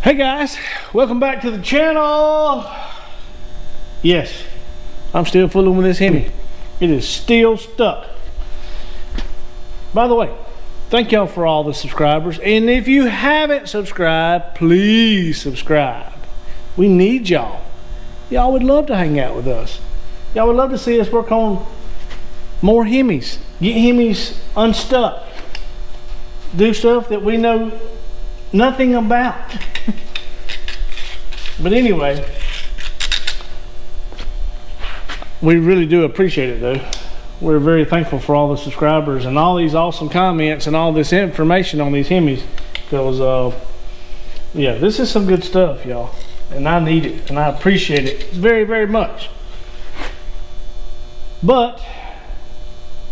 Hey guys, welcome back to the channel. Yes, I'm still fooling with this Hemi. It is still stuck. By the way, thank y'all for all the subscribers. And if you haven't subscribed, please subscribe. We need y'all. Y'all would love to hang out with us. Y'all would love to see us work on more Hemis. Get Hemis unstuck. Do stuff that we know nothing about. But anyway, we really do appreciate it though. We're very thankful for all the subscribers and all these awesome comments and all this information on these Hemis. Because yeah, this is some good stuff, y'all, and I need it and I appreciate it very, very much. But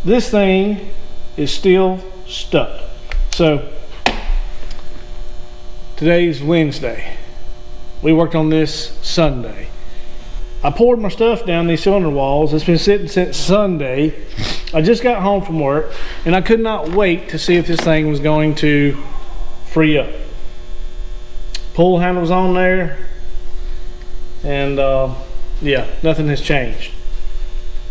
this thing is still stuck. So today's Wednesday. We worked on this Sunday. I poured my stuff down these cylinder walls. It's been sitting since Sunday. I just got home from work and I could not wait to see if this thing was going to free up. Pull handles on there, and yeah, nothing has changed.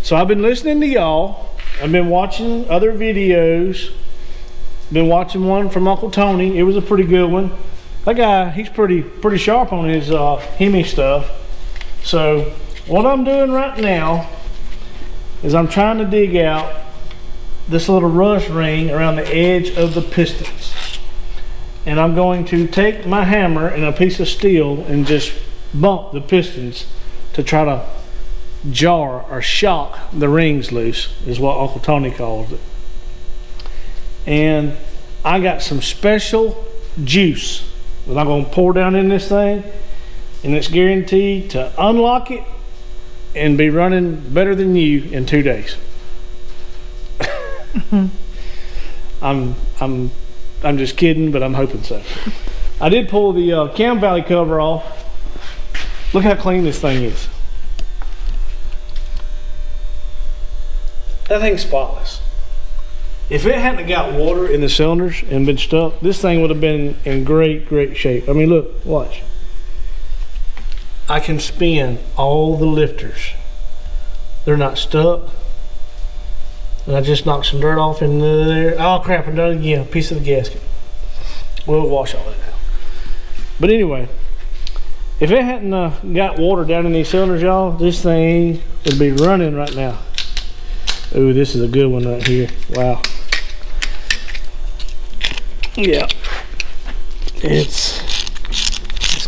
So I've been listening to y'all. I've been watching other videos. Been watching one from Uncle Tony. It was a pretty good one. That guy, he's pretty sharp on his Hemi stuff. So what I'm doing right now is I'm trying to dig out this little rust ring around the edge of the pistons. And I'm going to take my hammer and a piece of steel and just bump the pistons to try to jar or shock the rings loose, is what Uncle Tony calls it. And I got some special juice that I'm going to pour down in this thing, and it's guaranteed to unlock it and be running better than you in 2 days. I'm just kidding, but I'm hoping so. I did pull the cam valley cover off. Look how clean this thing is. That thing's spotless. If it hadn't got water in the cylinders and been stuck, this thing would have been in great shape. I mean, look, watch. I can spin all the lifters. They're not stuck. And I just knocked some dirt off in there. Oh crap, I done it again. A piece of the gasket. We'll wash all that out. But anyway, if it hadn't got water down in these cylinders, y'all, this thing would be running right now. Ooh, this is a good one right here. Wow. Yeah. It's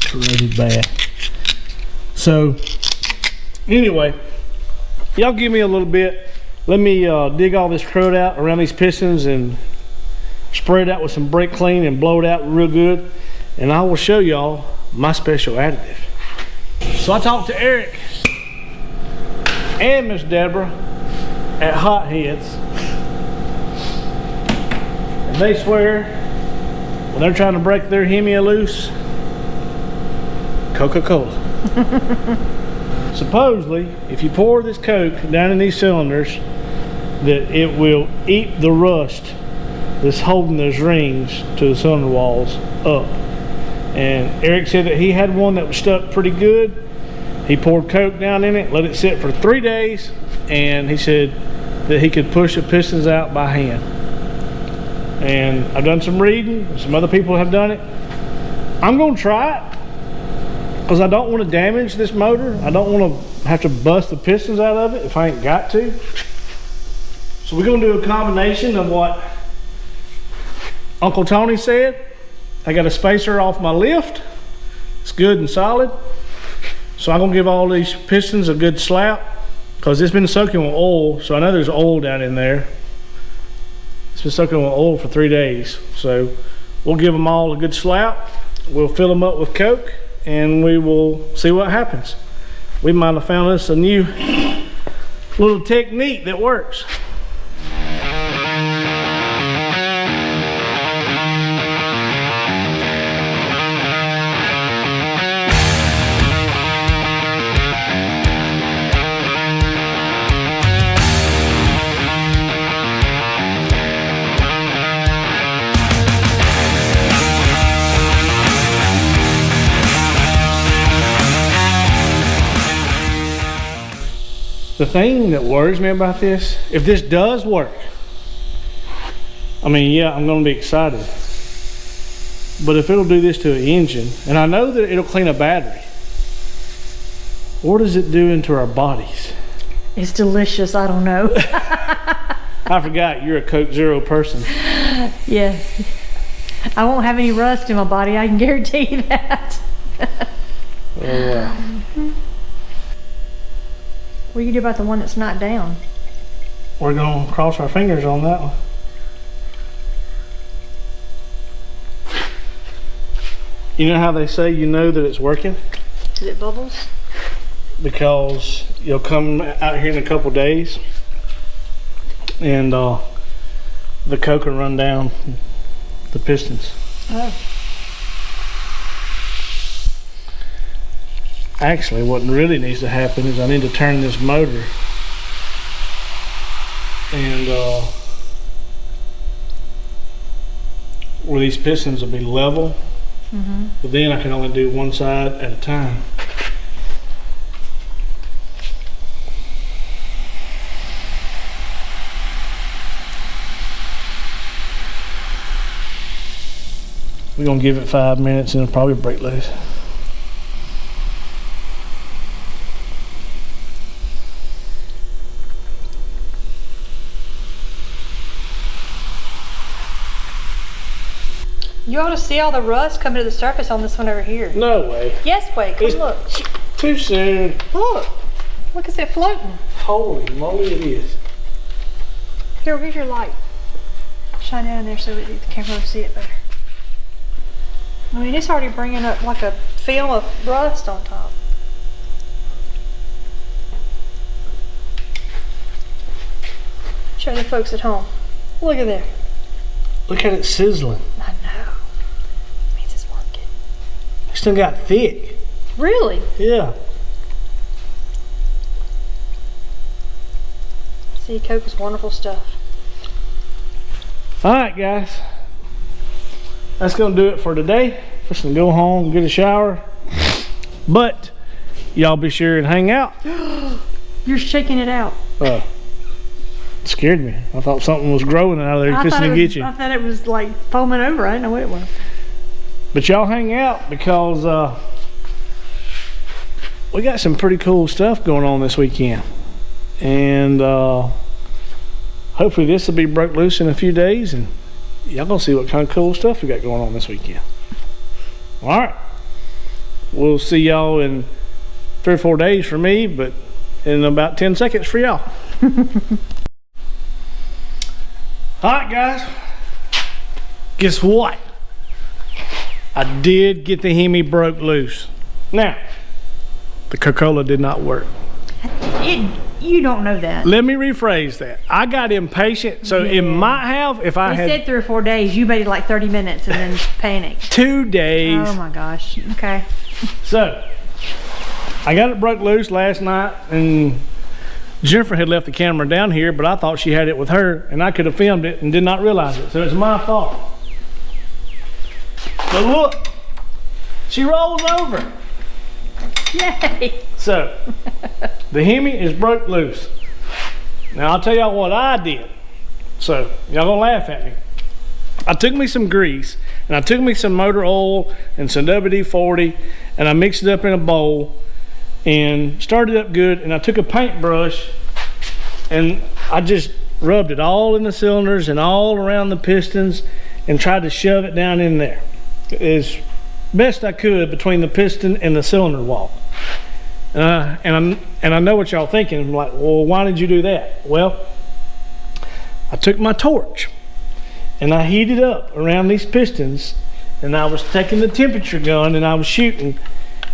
corroded bad. So, anyway, y'all give me a little bit. Let me dig all this crud out around these pistons and spray it out with some brake clean and blow it out real good. And I will show y'all my special additive. So I talked to Eric and Miss Deborah at Hot Heads, and they swear when they're trying to break their Hemi loose, Coca-Cola. Supposedly, if you pour this Coke down in these cylinders, that it will eat the rust that's holding those rings to the cylinder walls up. And Eric said that he had one that was stuck pretty good. He poured Coke down in it, let it sit for 3 days, and he said that he could push the pistons out by hand. And I've done some reading, some other people have done it. I'm gonna try it because I don't want to damage this motor. I don't want to have to bust the pistons out of it if I ain't got to. So we're gonna do a combination of what Uncle Tony said. I got a spacer off my lift. It's good and solid. So I'm gonna give all these pistons a good slap because it's been soaking with oil. So I know there's oil down in there. It's been soaking with oil for 3 days. So we'll give them all a good slap. We'll fill them up with Coke and we will see what happens. We might have found us a new little technique that works. The thing that worries me about this, if this does work, I mean, yeah, I'm gonna be excited. But if it'll do this to an engine, and I know that it'll clean a battery, what does it do into our bodies? It's delicious, I don't know. I forgot, you're a Coke Zero person. Yes. I won't have any rust in my body, I can guarantee you that. Oh, wow. What do you do about the one that's not down? We're gonna cross our fingers on that one. You know how they say you know that it's working? Is it bubbles? Because you'll come out here in a couple days and the Coke will run down the pistons. Oh. Actually, what really needs to happen is I need to turn this motor and where these pistons will be level, but then I can only do one side at a time. We're gonna give it 5 minutes and it'll probably break loose. You ought to see all the rust coming to the surface on this one over here. No way. Yes, wait, come look. Too soon. Look. Look, it's it floating. Holy moly, it is. Here, where's your light? Shine down in there so that the camera will see it better. I mean, it's already bringing up like a film of rust on top. Show the folks at home. Look at there. Look at it sizzling. I know. It means it's working. It still got thick. Really? Yeah. See, Coke is wonderful stuff. All right, guys. That's gonna do it for today. Just gonna go home, get a shower. But y'all be sure and hang out. You're shaking it out. It scared me. I thought something was growing out of there fixing to get you. I thought it was like foaming over. I didn't know what it was. But y'all hang out because we got some pretty cool stuff going on this weekend. And hopefully this will be broke loose in a few days and y'all gonna see what kind of cool stuff we got going on this weekend. All right. We'll see y'all in 3 or 4 days for me, but in about 10 seconds for y'all. All right, guys. Guess what? I did get the Hemi broke loose. Now, the coca-cola did not work. You don't know that. Let me rephrase that. I got impatient, so it might have if I had. He said 3 or 4 days. You waited like 30 minutes and then panicked. 2 days. Oh my gosh. Okay. So, I got it broke loose last night, and Jennifer had left the camera down here, but I thought she had it with her, and I could have filmed it and did not realize it. So it's my fault. But look, she rolls over. Yay. So, the Hemi is broke loose. Now, I'll tell y'all what I did. So, y'all gonna laugh at me. I took me some grease, and I took me some motor oil and some WD-40, and I mixed it up in a bowl and started up good, and I took a paintbrush and I just rubbed it all in the cylinders and all around the pistons and tried to shove it down in there as best I could between the piston and the cylinder wall. And I know what y'all thinking. I'm like, well, why did you do that? Well, I took my torch and I heated up around these pistons, and I was taking the temperature gun and I was shooting,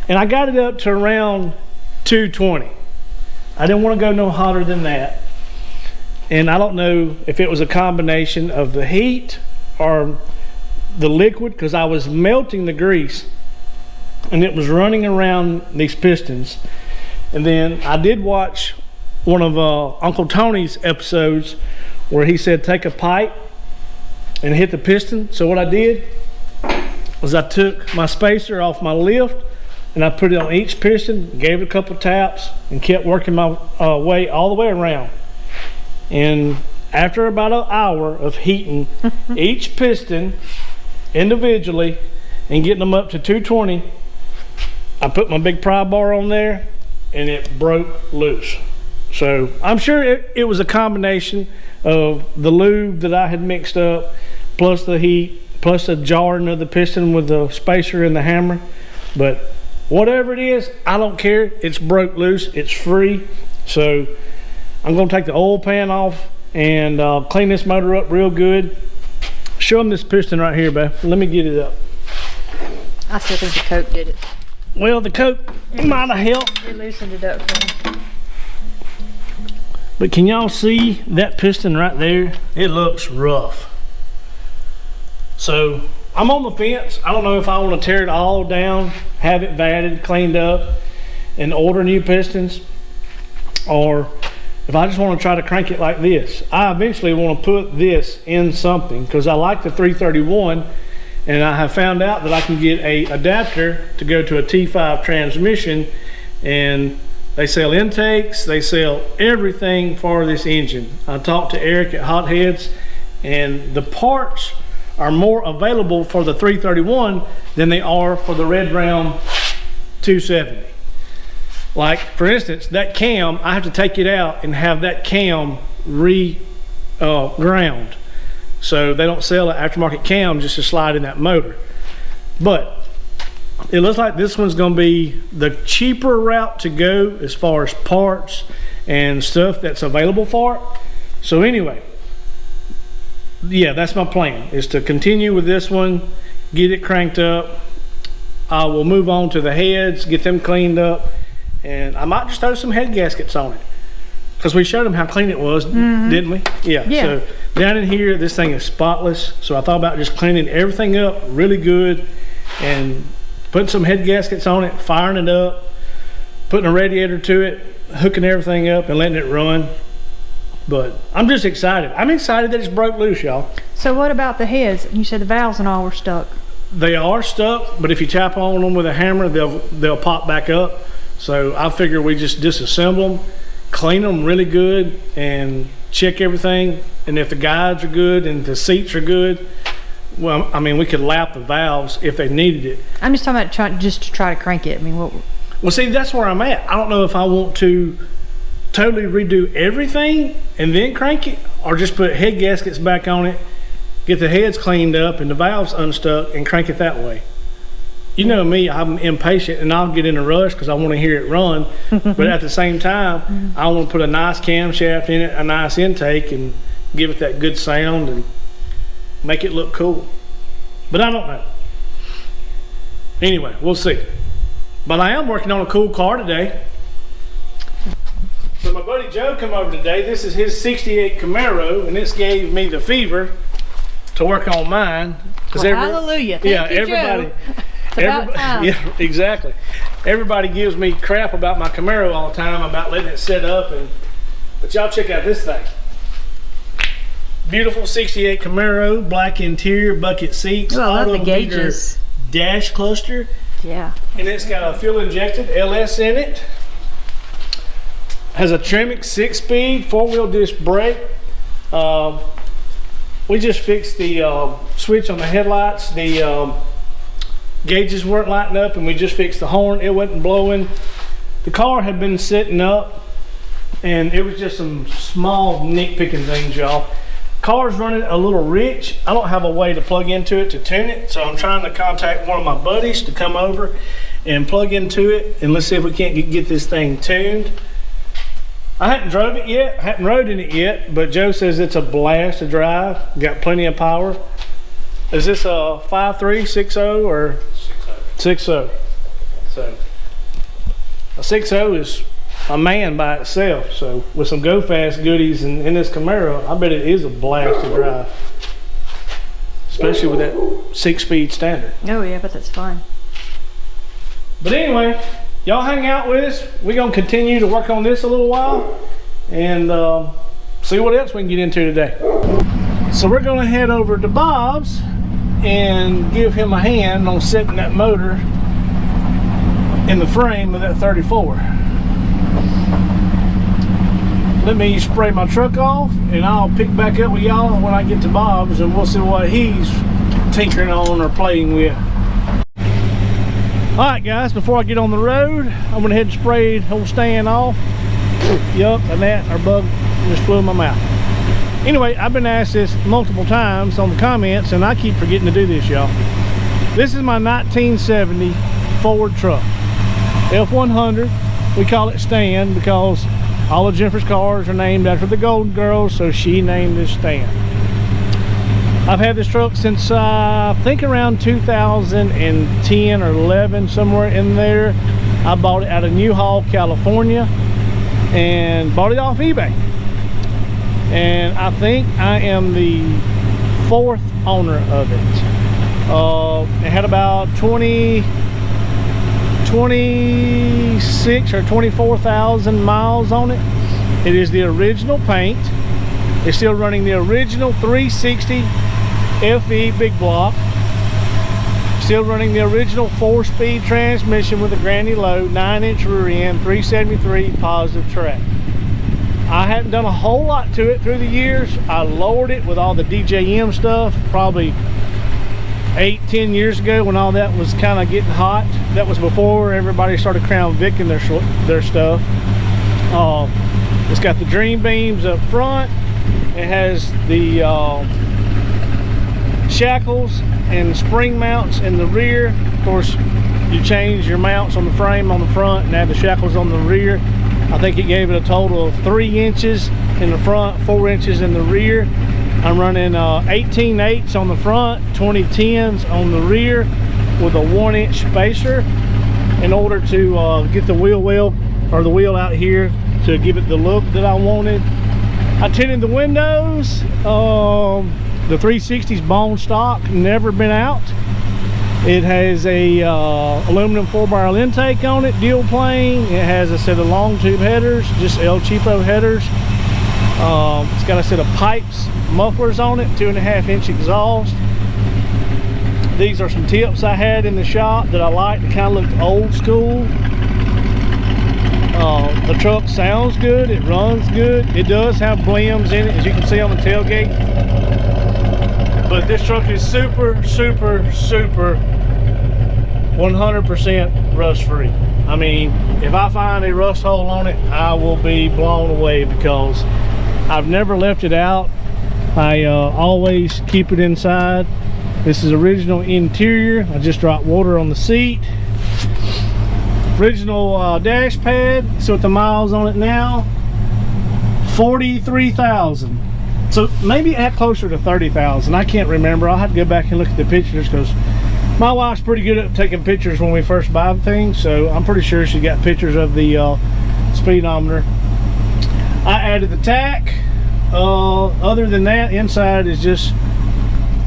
and I got it up to around 220. I didn't want to go no hotter than that. And I don't know if it was a combination of the heat or the liquid, because I was melting the grease and it was running around these pistons. And then I did watch one of Uncle Tony's episodes where he said take a pipe and hit the piston. So what I did was I took my spacer off my lift, and I put it on each piston, gave it a couple taps, and kept working my way all the way around. And after about an hour of heating each piston individually and getting them up to 220, I put my big pry bar on there and it broke loose. So I'm sure it was a combination of the lube that I had mixed up, plus the heat, plus the jarring of the piston with the spacer and the hammer. But whatever it is, I don't care. It's broke loose, it's free. So I'm gonna take the oil pan off and clean this motor up real good. Show them this piston right here, babe. Let me get it up. I still think the Coke did it. Well, the Coke might have helped. It loosened it up for me. But can y'all see that piston right there? It looks rough. So I'm on the fence. I don't know if I want to tear it all down, have it vatted, cleaned up, and order new pistons, or if I just want to try to crank it like this. I eventually want to put this in something because I like the 331, and I have found out that I can get a adapter to go to a T5 transmission, and they sell intakes, they sell everything for this engine. I talked to Eric at Hot Heads, and the parts are more available for the 331 than they are for the Red Ram 270. Like, for instance, that cam, I have to take it out and have that cam ground. So they don't sell an aftermarket cam just to slide in that motor. But it looks like this one's gonna be the cheaper route to go as far as parts and stuff that's available for it. So anyway, yeah, that's my plan, is to continue with this one, get it cranked up. I will move on to the heads, get them cleaned up, and I might just throw some head gaskets on it because we showed them how clean it was, didn't we? Yeah. So down in here, this thing is spotless. So I thought about just cleaning everything up really good and putting some head gaskets on it, firing it up, putting a radiator to it, hooking everything up and letting it run. But I'm just excited. I'm excited that it's broke loose, y'all. So what about the heads? You said the valves and all were stuck. They are stuck, but if you tap on them with a hammer, they'll pop back up. So I figure we just disassemble them, clean them really good, and check everything. And if the guides are good and the seats are good, well, I mean, we could lap the valves if they needed it. I'm just talking about just to try to crank it. I mean, what? Well, see, that's where I'm at. I don't know if I want to totally redo everything and then crank it, or just put head gaskets back on it, get the heads cleaned up and the valves unstuck, and crank it that way. You know me, I'm impatient and I'll get in a rush because I want to hear it run. But at the same time, I want to put a nice camshaft in it, a nice intake, and give it that good sound and make it look cool. But I don't know. Anyway, we'll see. But I am working on a cool car today. So my buddy Joe come over today. This is his 68 Camaro, and this gave me the fever to work on mine. Well, hallelujah. Thank you, everybody. Joe. It's about time. Yeah, exactly. Everybody gives me crap about my Camaro all the time, about letting it sit up, but y'all check out this thing. Beautiful 68 Camaro, black interior, bucket seats, Ooh, I love the gauges. Dash cluster. Yeah. And it's got a fuel injected LS in it. Has a Tremec 6-speed 4-wheel disc brake. We just fixed the switch on the headlights. The gauges weren't lighting up, and we just fixed the horn. It wasn't blowing. The car had been sitting up, and it was just some small nitpicking things, y'all. Car's running a little rich. I don't have a way to plug into it to tune it, so I'm trying to contact one of my buddies to come over and plug into it, and let's see if we can't get this thing tuned. I hadn't drove it yet, hadn't rode in it yet, but Joe says it's a blast to drive. Got plenty of power. Is this a 5.3, 6.0, or 6.0? So a 6.0 is a man by itself. So with some go fast goodies in this Camaro, I bet it is a blast to drive, especially with that 6-speed standard. Oh yeah, but that's fine. But anyway, y'all hang out with us. We're gonna continue to work on this a little while and see what else we can get into today. So we're gonna head over to Bob's and give him a hand on setting that motor in the frame of that 34. Let me spray my truck off, and I'll pick back up with y'all when I get to Bob's, and we'll see what he's tinkering on or playing with. Alright guys, before I get on the road, I'm gonna head and spray the whole stand off. Yup, and that, our bug just flew in my mouth. Anyway, I've been asked this multiple times on the comments, and I keep forgetting to do this, y'all. This is my 1970 Ford truck. F100, we call it Stan because all of Jennifer's cars are named after the Golden Girls, so she named this Stan. I've had this truck since I think around 2010 or 11, somewhere in there. I bought it out of Newhall, California, and bought it off eBay. And I think I am the 4th owner of it. It had about 26 or 24,000 miles on it. It is the original paint. It's still running the original 360 FE big block. Still running the original 4-speed transmission with a granny low, 9-inch rear end, 373 positive track. I hadn't done a whole lot to it through the years. I lowered it with all the DJM stuff probably 8-10 years ago when all that was kind of getting hot. That was before everybody started Crown Vicking their stuff. It's got the Dream Beams up front. It has the shackles and spring mounts in the rear. Of course, you change your mounts on the frame on the front and add the shackles on the rear. I think it gave it a total of 3 inches in the front, 4 inches in the rear. I'm running 18/8s on the front, 20/10s on the rear with a 1-inch spacer in order to get the wheel well, or the wheel out here to give it the look that I wanted. I tinted the windows. The 360's bone stock, never been out. It has a aluminum 4-barrel intake on it, dual plane. It has a set of long tube headers, just El Cheapo headers. It's got a set of pipes, mufflers on it, 2.5-inch exhaust. These are some tips I had in the shop that I liked. It kind of looked old school. The truck sounds good, it runs good. It does have blims in it, as you can see on the tailgate. But this truck is super 100% rust free. I mean, if I find a rust hole on it, I will be blown away because I've never left it out. I always keep it inside. This is original interior. I just dropped water on the seat. Original dash pad. See what the miles on it now? 43,000. So maybe at closer to 30,000. I can't remember. I'll have to go back and look at the pictures because my wife's pretty good at taking pictures when we first buy things. So I'm pretty sure she got pictures of the speedometer. I added the tack. Other than that, inside is just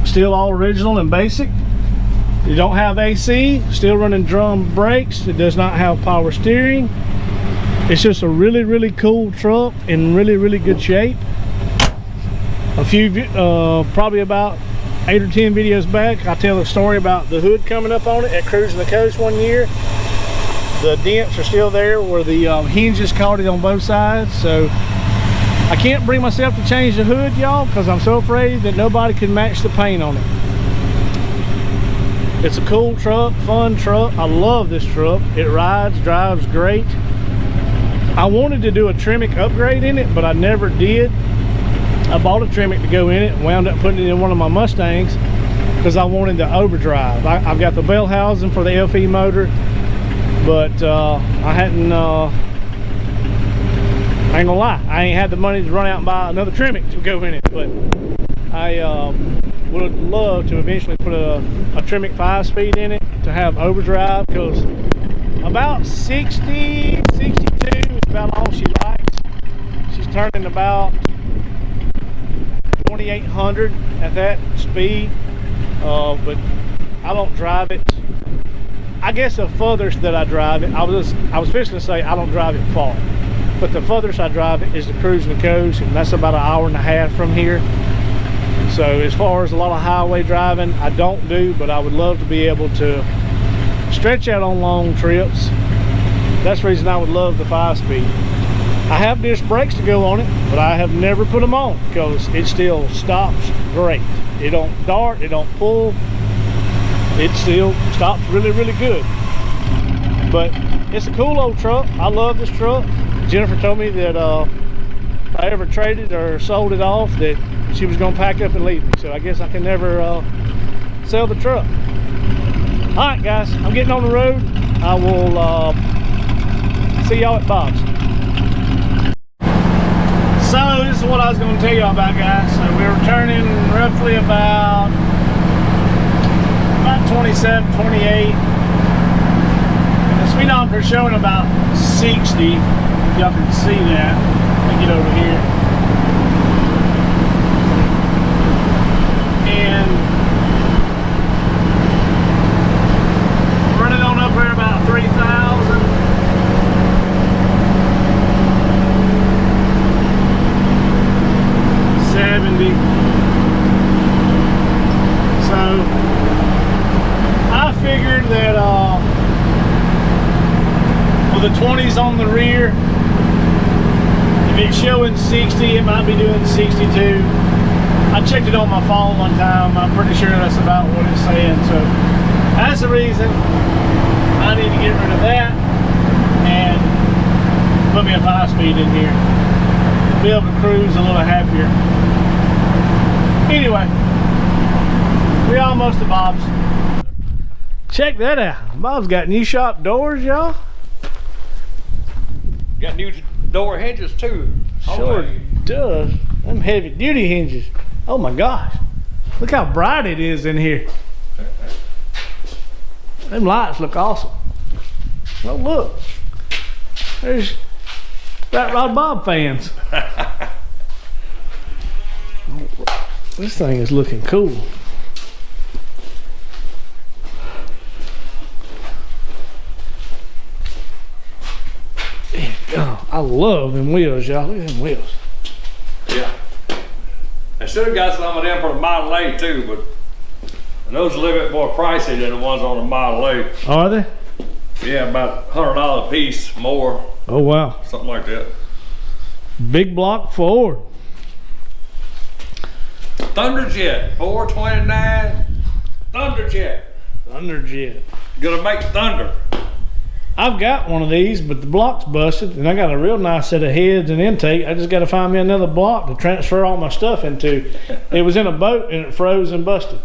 still all original and basic. You don't have AC, still running drum brakes. It does not have power steering. It's just a really cool truck in really good shape. A few probably about 8 or 10 videos back, I tell a story about the hood coming up on it at Cruising the Coast one year. The dents are still there where the hinges caught it on both sides. So I can't bring myself to change the hood, y'all, because I'm so afraid that nobody can match the paint on it. It's a cool truck, fun truck. I love this truck. It rides, drives great. I wanted to do a Tremec upgrade in it, but I never did. I bought a Tremec to go in it and wound up putting it in one of my Mustangs because I wanted the overdrive. I've got the bell housing for the FE motor, but I hadn't, I ain't gonna lie, I ain't had the money to run out and buy another Tremec to go in it. But I would love to eventually put a Tremec 5-speed in it to have overdrive, because about 60, 62 is about all she likes. She's turning about 2,800 at that speed, but I don't drive it. I guess the furthest that I drive it, I was fixing to say I don't drive it far, but the furthest I drive it is the Cruising the Coast, and that's about 1.5 hours from here. So as far as a lot of highway driving, I don't do, but I would love to be able to stretch out on long trips That's the reason I would love the 5-speed. I have disc brakes to go on it, but I have never put them on because it still stops great. It don't dart, it don't pull. It still stops really, really good. But it's a cool old truck. I love this truck. Jennifer told me that if I ever traded or sold it off, that she was gonna pack up and leave me. So I guess I can never sell the truck. All right, guys, I'm getting on the road. I will see y'all at Bob's. So this is what I was going to tell y'all about, guys. So we're returning roughly about 27, 28. And the speedometer showing about 60. Y'all can see that. Let me get over here. And running on up here about 3,000. So I figured that with the 20s on the rear, if it's showing 60, it might be doing 62. I checked it on my phone one time. I'm pretty sure that's about what it's saying. So that's the reason I need to get rid of that and put me a 5-speed in here. Be able to cruise a little happier. Anyway, we almost to Bob's. Check that out. Bob's got new shop doors, y'all. Got new door hinges too. Sure does. Them heavy duty hinges. Oh my gosh. Look how bright it is in here. Them lights look awesome. Oh look. There's Rat Rod Bob fans. This thing is looking cool. Oh, I love them wheels, y'all. Look at them wheels. Yeah. I should have got some of them for the Model A too, but those are a little bit more pricey than the ones on the Model A. Are they? Yeah, about $100 a piece more. Oh wow. Something like that. Big block Ford. Thunderjet, 429. Thunderjet. Thunderjet. Gonna make thunder. I've got one of these, but the block's busted, and I got a real nice set of heads and intake. I just got to find me another block to transfer all my stuff into. It was in a boat, and it froze and busted.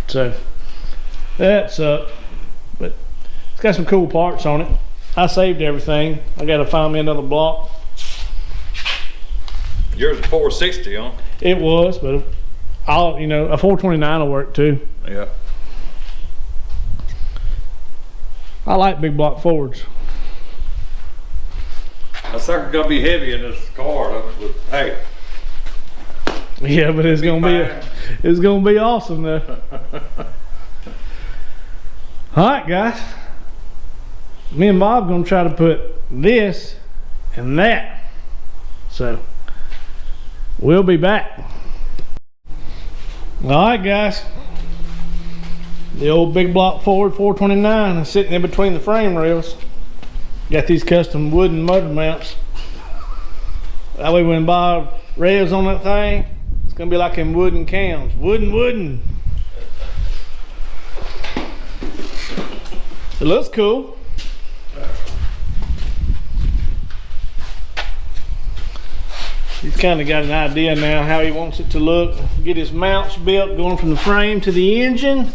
So, that sucked. But it's got some cool parts on it. I saved everything. I got to find me another block. Yours is 460, huh? It was, but I'll, you know, a 429 will work too. Yeah. I like big block Fords. That sucker's gonna be heavy in this car, but hey. Yeah, but it's gonna be awesome though. All right, guys. Me and Bob gonna try to put this and that. So we'll be back. All right, guys. The old big block Ford 429 is sitting in between the frame rails. Got these custom wooden motor mounts. That way when Bob revs on that thing, it's gonna be like in wooden cams. Wooden. It looks cool. He's kind of got an idea now how he wants it to look. Get his mounts built, going from the frame to the engine.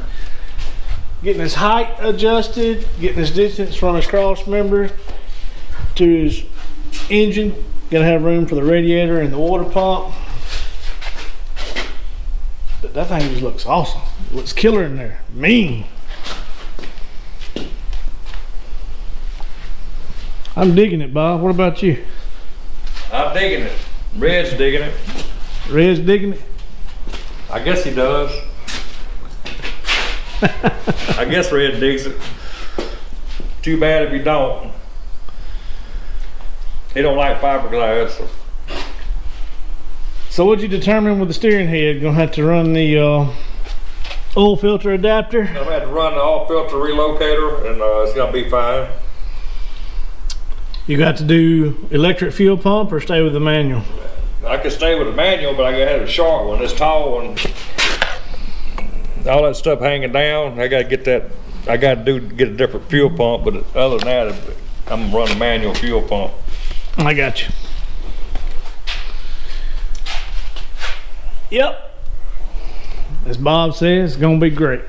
Getting his height adjusted, getting his distance from his cross member to his engine. Gotta have room for the radiator and the water pump. But that thing just looks awesome. It looks killer in there. Mean. I'm digging it, Bob. What about you? I'm digging it. Red's digging it. Red's digging it? I guess he does. I guess Red digs it. Too bad if he don't. He don't like fiberglass. So what'd you determine with the steering head? Gonna have to run the oil filter adapter? I've had to run the oil filter relocator, and it's gonna be fine. You got to do electric fuel pump or stay with the manual? I could stay with the manual, but I gotta have a short one, this tall one. All that stuff hanging down, I gotta get that, I gotta get a different fuel pump, but other than that, I'm gonna run a manual fuel pump. I got you. Yep. As Bob says, it's gonna be great.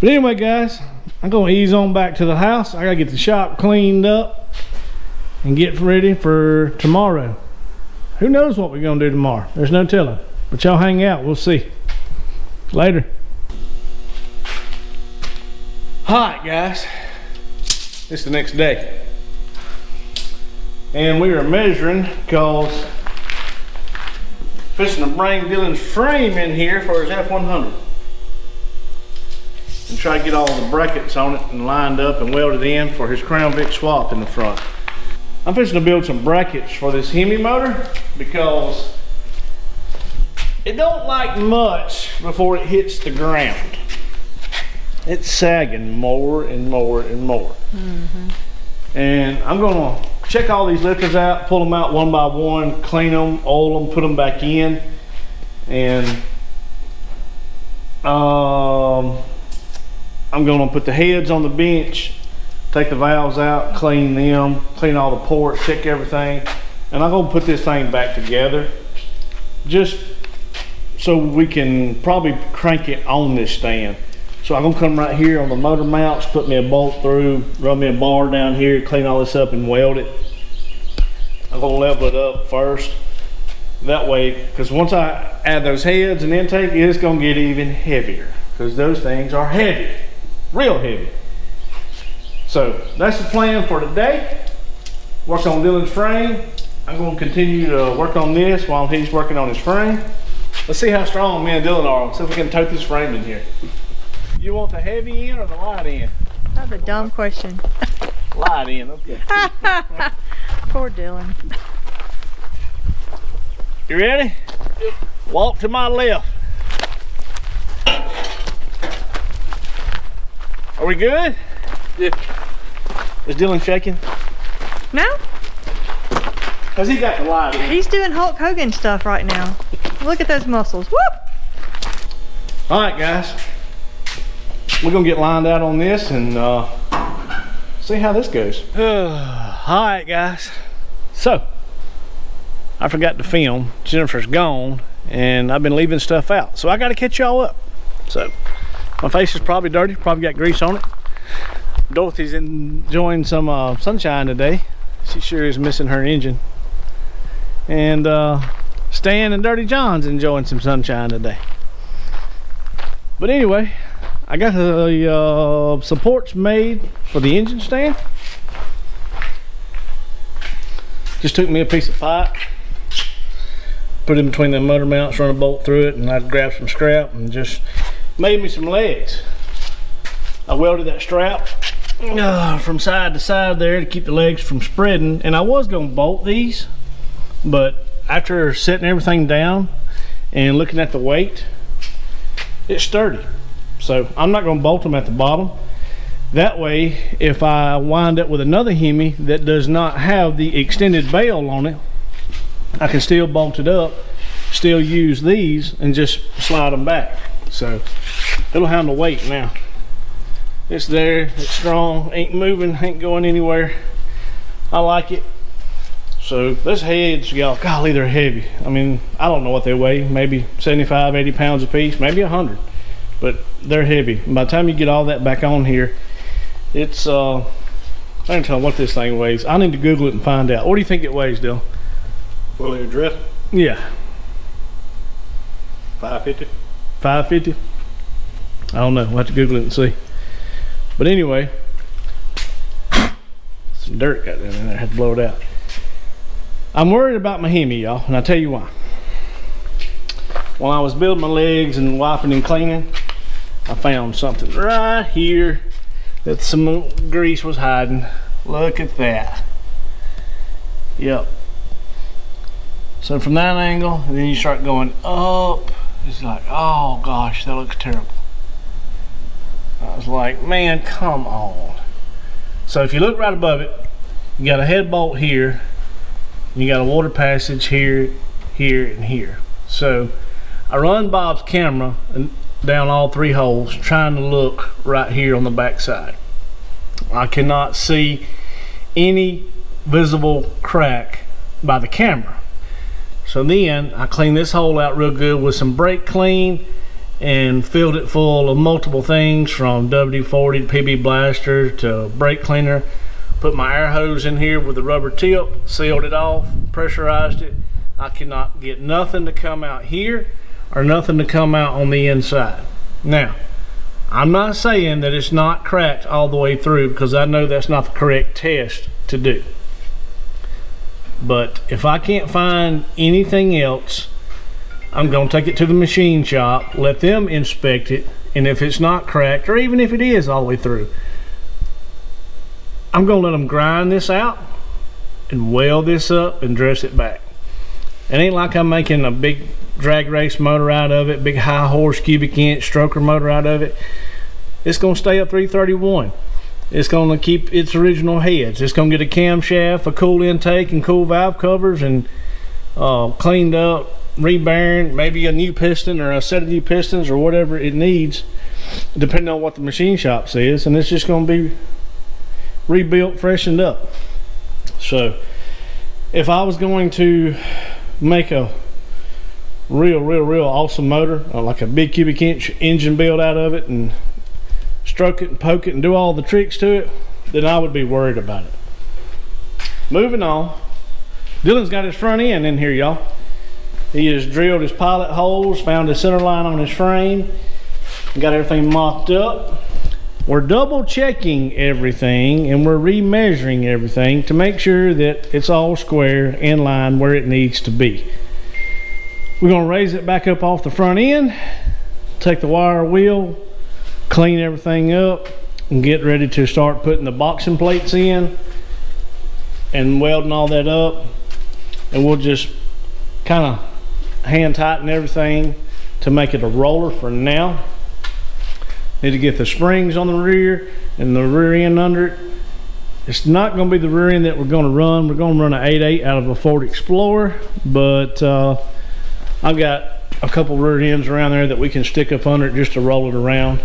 But anyway, guys, I'm gonna ease on back to the house. I gotta get the shop cleaned up and get ready for tomorrow. Who knows what we're gonna do tomorrow? There's no telling. But y'all hang out, we'll see. Later. Alright, guys. It's the next day. And we are measuring because fixing to bring Dylan's frame in here for his F100. And try to get all the brackets on it and lined up and welded in for his Crown Vic swap in the front. I'm fixing to build some brackets for this Hemi motor because it don't like much before it hits the ground. It's sagging more and more and more. And I'm gonna check all these lifters out, pull them out one by one, clean them, oil them, put them back in, and I'm gonna put the heads on the bench, take the valves out, clean them, clean all the ports, check everything, and I'm gonna put this thing back together just so we can probably crank it on this stand. So I'm gonna come right here on the motor mounts, put me a bolt through, run me a bar down here, clean all this up and weld it. I'm gonna level it up first. That way, because once I add those heads and intake, it's gonna get even heavier because those things are heavy. Real heavy. So that's the plan for today. Work on Dylan's frame. I'm going to continue to work on this while he's working on his frame. Let's see how strong me and Dylan are. Let's see if we can tote this frame in here. You want the heavy end or the light end? That's a dumb question. Light end, okay. Poor Dylan. You ready? Yep. Walk to my left. Are we good? Yeah. Is Dylan shaking? No? Cause he got the light in. He's doing Hulk Hogan stuff right now. Look at those muscles. Whoop! All right, guys. We're gonna get lined out on this and see how this goes. All right, guys. So, I forgot to film. Jennifer's gone, and I've been leaving stuff out. So I gotta catch y'all up. So, my face is probably dirty, probably got grease on it. Dorothy's enjoying some sunshine today. She sure is missing her engine. And Stan and Dirty John's enjoying some sunshine today. But anyway, I got the supports made for the engine stand. Just took me a piece of pipe, put it in between the motor mounts, run a bolt through it, and I grabbed some strap and just made me some legs. I welded that strap from side to side there to keep the legs from spreading, and I was going to bolt these, but after setting everything down and looking at the weight, it's sturdy. So I'm not going to bolt them at the bottom. That way, if I wind up with another Hemi that does not have the extended bail on it, I can still bolt it up, still use these, and just slide them back. So it'll handle weight now. It's there, it's strong, ain't moving, ain't going anywhere. I like it. So those heads, y'all, golly, they're heavy. I mean, I don't know what they weigh, maybe 75, 80 pounds a piece, maybe 100, but they're heavy. And by the time you get all that back on here, it's, I don't know what this thing weighs. I need to Google it and find out. What do you think it weighs, Dill? Fully addressed? Yeah. 550. 550? I don't know, we'll have to Google it and see. But anyway, some dirt got in there, I had to blow it out. I'm worried about my Hemi, y'all, and I'll tell you why. While I was building my legs and wiping and cleaning, I found something right here that some grease was hiding. Look at that. Yep. So from that angle, and then you start going up, it's like, oh gosh, that looks terrible. I was like, man, come on. So if you look right above it, you got a head bolt here, and you got a water passage here, here, and here. So I run Bob's camera down all 3 holes, trying to look right here on the back side. I cannot see any visible crack by the camera. So then I cleaned this hole out real good with some brake clean and filled it full of multiple things, from WD-40 to PB Blaster to brake cleaner. Put my air hose in here with the rubber tip, sealed it off, pressurized it. I cannot get nothing to come out here or nothing to come out on the inside. Now, I'm not saying that it's not cracked all the way through, because I know that's not the correct test to do. But if I can't find anything else, I'm going to take it to the machine shop, let them inspect it, and if it's not cracked, or even if it is all the way through, I'm going to let them grind this out and weld this up and dress it back. It ain't like I'm making a big drag race motor out of it, big high horse cubic inch stroker motor out of it. It's going to stay up 331. It's going to keep its original heads. It's going to get a camshaft, a cool intake, and cool valve covers, and cleaned up, rebearing, maybe a new piston or a set of new pistons or whatever it needs, depending on what the machine shop says. And it's just going to be rebuilt, freshened up. So if I was going to make a real awesome motor, like a big cubic inch engine build out of it, and stroke it and poke it and do all the tricks to it, then I would be worried about it. Moving on, Dylan's got his front end in here, y'all. He has drilled his pilot holes, found his center line on his frame, got everything mocked up. We're double checking everything, and we're remeasuring everything to make sure that it's all square, in line where it needs to be. We're going to raise it back up off the front end, take the wire wheel, clean everything up, and get ready to start putting the boxing plates in and welding all that up. And we'll just kind of hand tighten everything to make it a roller for now. Need to get the springs on the rear and the rear end under it. It's not going to be the rear end that we're going to run. We're going to run an 8.8 out of a Ford Explorer, but I've got a couple rear ends around there that we can stick up under it just to roll it around.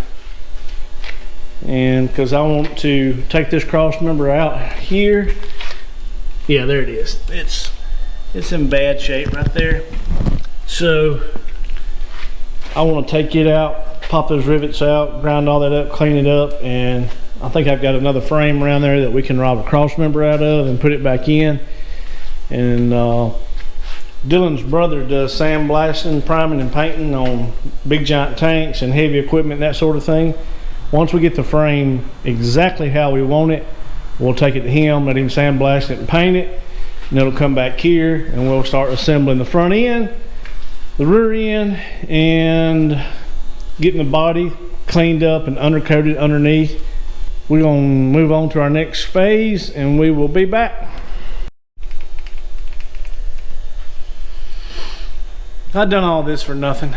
And because I want to take this cross member out here. Yeah, there it is. It's in bad shape right there. So I want to take it out, pop those rivets out, grind all that up, clean it up, and I think I've got another frame around there that we can rob a cross member out of and put it back in. And Dylan's brother does sandblasting, priming, and painting on big giant tanks and heavy equipment, that sort of thing. Once we get the frame exactly how we want it, we'll take it to him, let him sandblast it and paint it, and it'll come back here, and we'll start assembling the front end, the rear end, and getting the body cleaned up and undercoated underneath. We're going to move on to our next phase, and we will be back. I've done all this for nothing.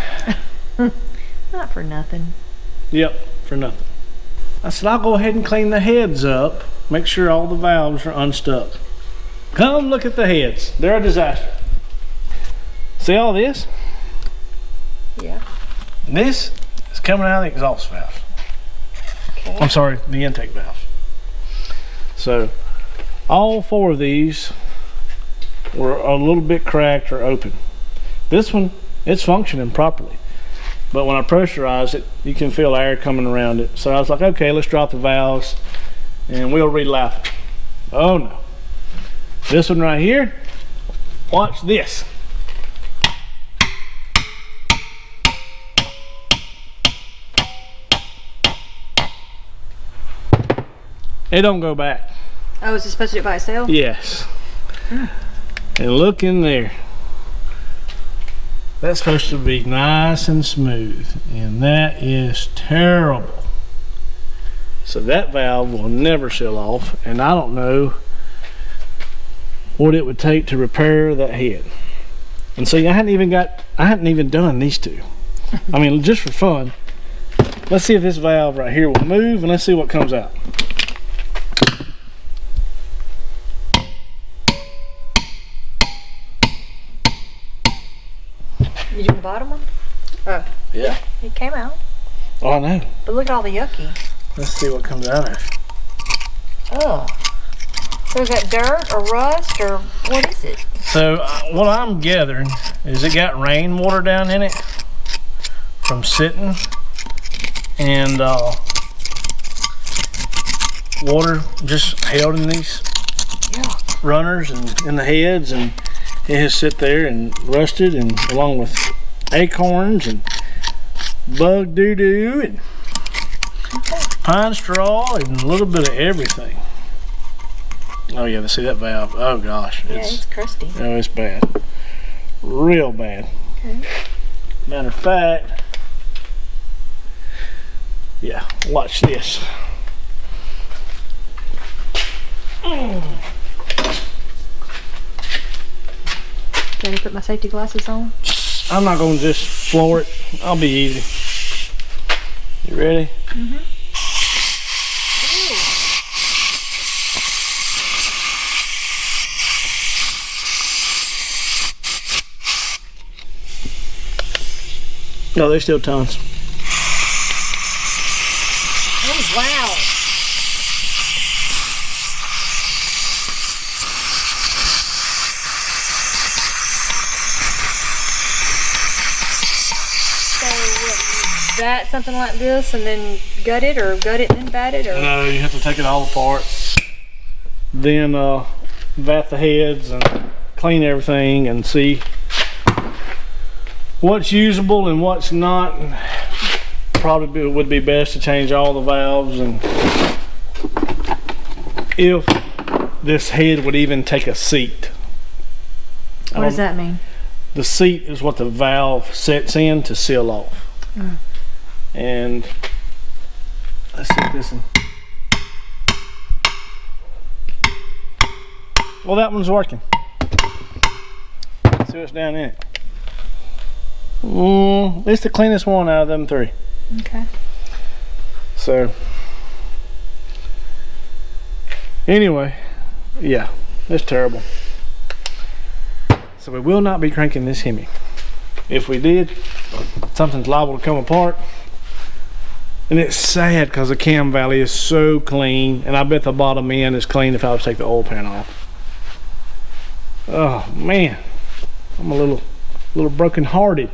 Not for nothing. Yep, for nothing. I said, I'll go ahead and clean the heads up, make sure all the valves are unstuck. Come look at the heads. They're a disaster. See all this? Yeah. This is coming out of the exhaust valves. Okay. I'm sorry, the intake valves. So all 4 of these were a little bit cracked or open. This one, it's functioning properly. But when I pressurize it, you can feel air coming around it. So I was like, okay, let's drop the valves and we'll relap it. Oh no. This one right here, watch this. It don't go back. Oh, is it supposed to do it by itself? Yes. And look in there. That's supposed to be nice and smooth, and that is terrible. So that valve will never seal off, and I don't know what it would take to repair that head. And see, I hadn't even done these 2. I mean, just for fun. Let's see if this valve right here will move, and let's see what comes out. bottom one? Oh, Yeah. it came out. Oh, I know. But look at all the yucky. Let's see what comes out of it. Oh. So is that dirt or rust or what is it? So what I'm gathering is it got rainwater down in it from sitting, and water just held in these runners and in the heads, and it has sit there and rusted, and along with acorns and bug doo-doo and pine straw and a little bit of everything. Oh yeah, see that valve? Oh gosh, Yeah, it's crusty. oh, it's bad, real bad. Okay. Matter of fact, yeah, watch this. Can I put my safety glasses on? I'm not gonna just floor it. I'll be easy. You ready? No, there's still tons. Oh, wow. So what, bat something like this and then gut it, or gut it and then bat it, or? No, you have to take it all apart. Then vat the heads and clean everything and see what's usable and what's not. Probably would be best to change all the valves, and if this head would even take a seat. What does that mean? The seat is what the valve sets in to seal off. And let's see this one. Well, that one's working. See what's down in it. It's the cleanest one out of them three. Okay. So anyway, yeah, it's terrible. So we will not be cranking this Hemi. If we did, something's liable to come apart. And it's sad because the cam valley is so clean, and I bet the bottom end is clean if I was to take the oil pan off. Oh man, I'm a little broken hearted.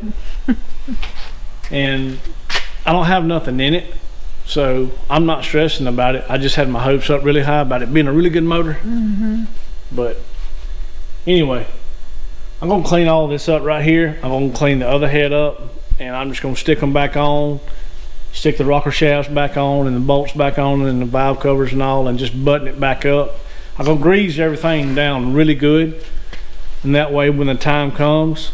And I don't have nothing in it, so I'm not stressing about it. I just had my hopes up really high about it being a really good motor. But anyway, I'm gonna clean all this up right here. I'm gonna clean the other head up, and I'm just gonna stick them back on, stick the rocker shafts back on and the bolts back on and the valve covers and all, and just button it back up. I'm gonna grease everything down really good, and that way when the time comes,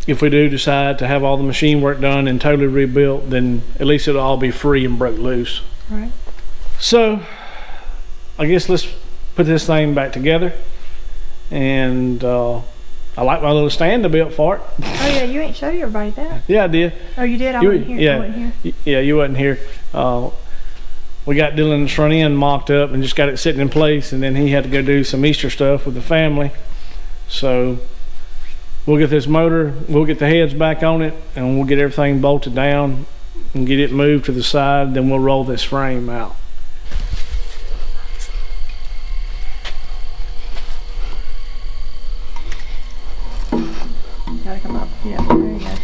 if we do decide to have all the machine work done and totally rebuilt, then at least it'll all be free and broke loose. Right. So I guess let's put this thing back together. And I like my little stand I built for it. Oh yeah, you ain't showed everybody that. Yeah, I did. Oh, you did? I You- wasn't here. yeah. I wasn't here. Yeah, you wasn't here. We got Dylan's front end mocked up and just got it sitting in place, and then he had to go do some Easter stuff with the family. So we'll get this motor, we'll get the heads back on it, and we'll get everything bolted down and get it moved to the side. Then we'll roll this frame out. Gotta come up. Yeah, there you go.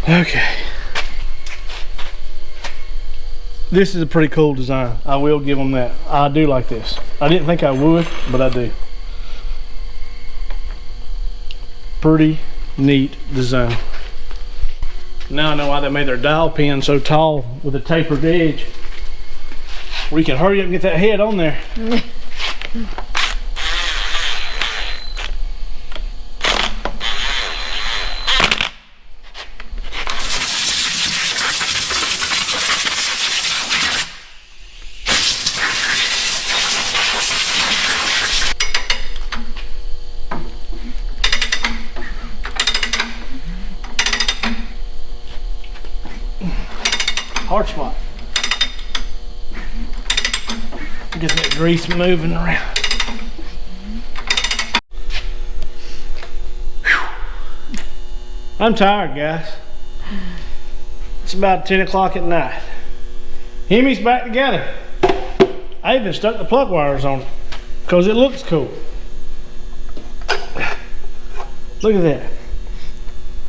Okay. This is a pretty cool design. I will give them that. I do like this. I didn't think I would, but I do. Pretty neat design. Now I know why they made their dial pin so tall with a tapered edge. We can hurry up and get that head on there. Hard spot. Get that grease moving around. I'm tired, guys. It's about 10 o'clock at night. Hemi's back together. I even stuck the plug wires on it because it looks cool. Look at that.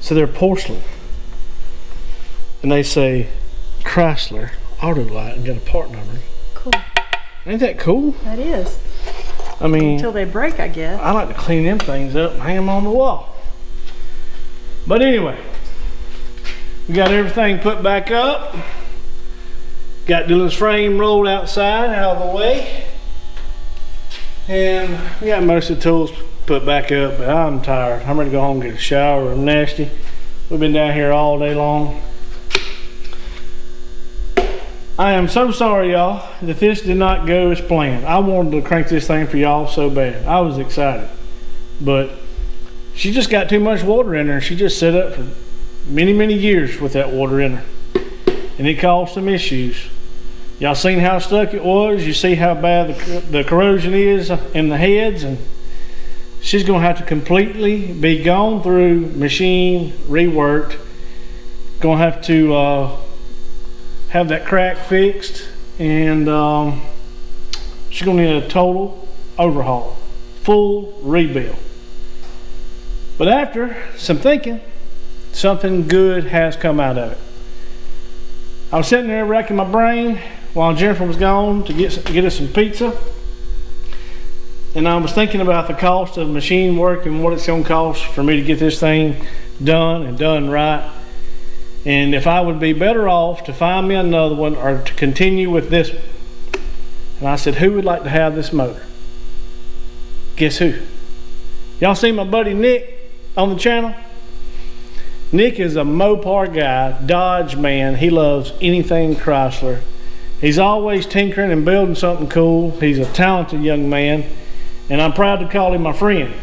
So they're porcelain. And they say Chrysler Autolite and got a part number. Cool. Ain't that cool? That is. I mean, Until they break, I guess. I like to clean them things up and hang them on the wall. But anyway, we got everything put back up. Got Dylan's frame rolled outside, out of the way. And we got most of the tools put back up, but I'm tired. I'm ready to go home and get a shower. I'm nasty. We've been down here all day long. I am so sorry, y'all, that this did not go as planned. I wanted to crank this thing for y'all so bad. I was excited. But she just got too much water in her. She just set up for many, many years with that water in her. And it caused some issues. Y'all seen how stuck it was. You see how bad the corrosion is in the heads. And she's going to have to completely be gone through, machine, reworked. Going to have that crack fixed. And she's going to need a total overhaul. Full rebuild. But after some thinking, something good has come out of it. I was sitting there racking my brain while Jennifer was gone to get us some pizza. And I was thinking about the cost of machine work and what it's going to cost for me to get this thing done and done right. And if I would be better off to find me another one or to continue with this one. And I said, who would like to have this motor? Guess who? Y'all see my buddy Nick on the channel? Nick is a Mopar guy, Dodge man. He loves anything Chrysler. He's always tinkering and building something cool. He's a talented young man, and I'm proud to call him my friend.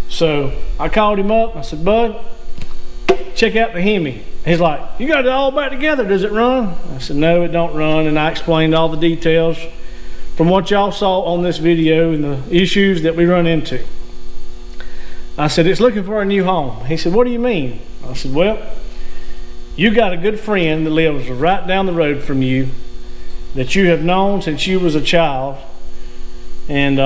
So I called him up. I said, bud, check out the Hemi. He's like, you got it all back together. Does it run? I said, no, it don't run. And I explained all the details from what y'all saw on this video and the issues that we run into. I said, it's looking for a new home. He said, what do you mean? I said, well, you got a good friend that lives right down the road from you that you have known since you was a child. And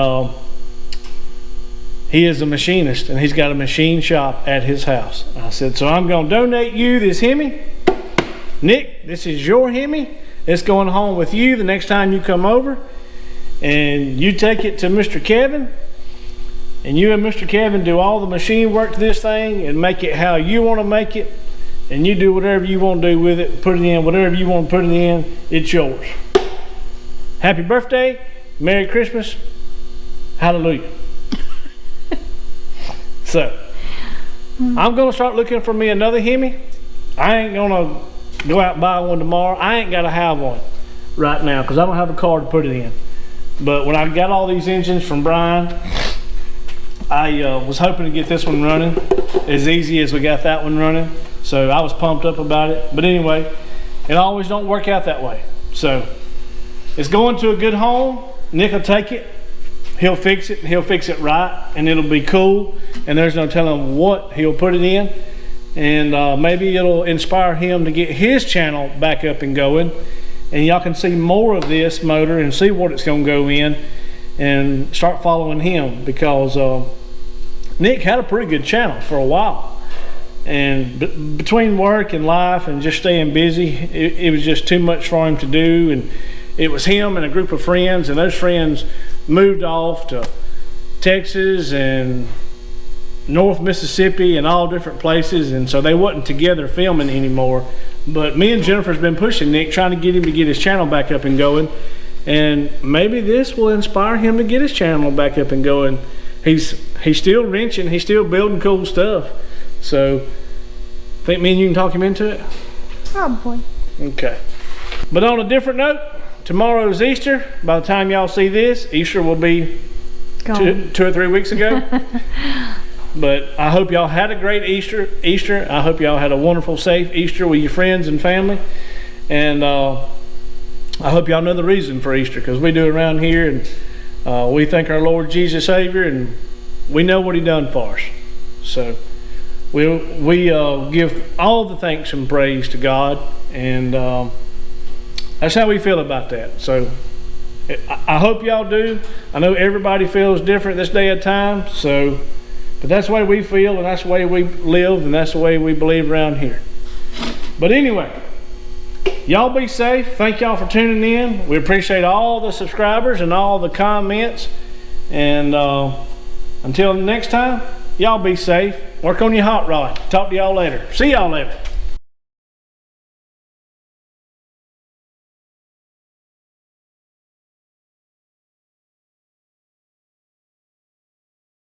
he is a machinist, and he's got a machine shop at his house. I said, so I'm going to donate you this Hemi. Nick, this is your Hemi. It's going home with you the next time you come over. And you take it to Mr. Kevin. And you and Mr. Kevin do all the machine work to this thing and make it how you want to make it. And you do whatever you want to do with it. Put it in whatever you want to put it in. It's yours. Happy birthday. Merry Christmas. Hallelujah. So, I'm going to start looking for me another Hemi. I ain't going to go out and buy one tomorrow. I ain't got to have one right now because I don't have a car to put it in. But when I got all these engines from Brian, I was hoping to get this one running as easy as we got that one running. So I was pumped up about it. But anyway, it always don't work out that way. So it's going to a good home. Nick will take it. He'll fix it. He'll fix it right. And it'll be cool. And there's no telling what he'll put it in. And maybe it'll inspire him to get his channel back up and going. And y'all can see more of this motor and see what it's going to go in. And start following him because Nick had a pretty good channel for a while, and between work and life and just staying busy, it was just too much for him to do. And it was him and a group of friends, and those friends moved off to Texas and North Mississippi and all different places, and so they wasn't together filming anymore. But me and Jennifer's been pushing Nick, trying to get him to get his channel back up and going. And maybe this will inspire him to get his channel back up and going. He's still wrenching. He's still building cool stuff. So, think me and you can talk him into it? Probably. Okay. But on a different note, tomorrow's Easter. By the time y'all see this, Easter will be two or 3 weeks ago. But I hope y'all had a great Easter. I hope y'all had a wonderful, safe Easter with your friends and family. And I hope y'all know the reason for Easter, because we do around here, and we thank our Lord Jesus Savior, and we know what He done for us. So we give all the thanks and praise to God, and that's how we feel about that. So I hope y'all do. I know everybody feels different this day and time, so, but that's the way we feel, and that's the way we live, and that's the way we believe around here. But anyway, y'all be safe. Thank y'all for tuning in. We appreciate all the subscribers and all the comments. And until next time, y'all be safe. Work on your hot rod. Talk to y'all later. See y'all later.